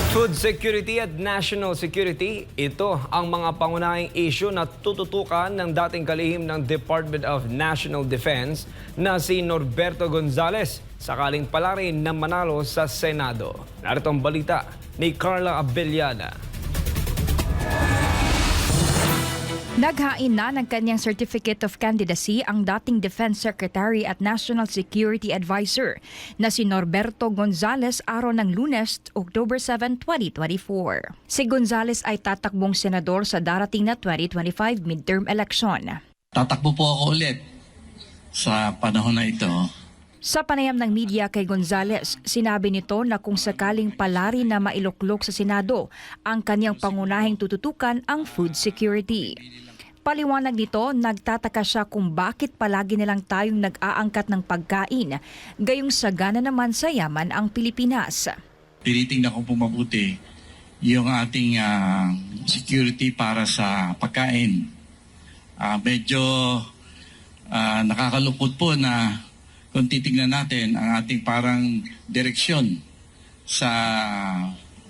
Food security at national security, ito ang mga pangunahing issue na tututukan ng dating kalihim ng Department of National Defense na si Norberto Gonzales sakaling palarin na manalo sa Senado. Narito ang balita ni Carla Abellana. Naghain na ng kanyang Certificate of Candidacy ang dating Defense Secretary at National Security Advisor na si Norberto Gonzales araw ng Lunes, October 7, 2024. Si Gonzales ay tatakbong senador sa darating na 2025 midterm election. Tatakbo po ako ulit sa panahon na ito. Sa panayam ng media kay Gonzales, sinabi nito na kung sakaling palari na mailuklok sa Senado, ang kanyang pangunahing tututukan ang food security. Paliwanag nito, nagtataka siya kung bakit palagi nilang tayong nag-aangkat ng pagkain, gayong sagana naman sa yaman ang Pilipinas. Tinitingnan ko po mabuti yung ating security para sa pagkain. Medyo nakakalungkot po na kung titignan natin ang ating parang direksyon sa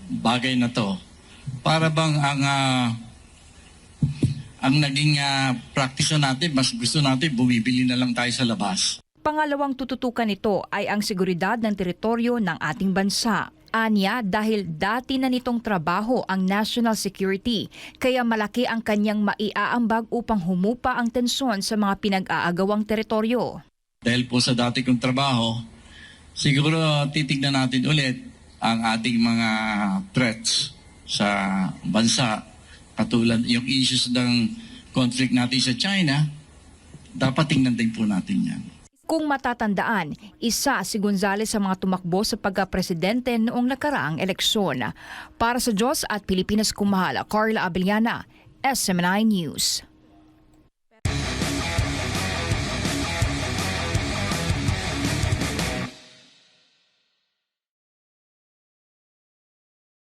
bagay na to, para bang ang naging practice natin, mas gusto natin bumibili na lang tayo sa labas. Pangalawang tututukan nito ay ang seguridad ng teritoryo ng ating bansa. Anya, dahil dati na nitong trabaho ang national security, kaya malaki ang kanyang maiaambag upang humupa ang tensyon sa mga pinag-aagawang teritoryo. Dahil po sa dati kong trabaho, siguro titignan natin ulit ang ating mga threats sa bansa. Katulad yung issues ng conflict natin sa China, dapat tingnan din po natin yan. Kung matatandaan, isa si Gonzales sa mga tumakbo sa pagka-presidente noong nakaraang eleksyon. Para sa Diyos at Pilipinas Kumahala, Carla Abellana, SMNI News.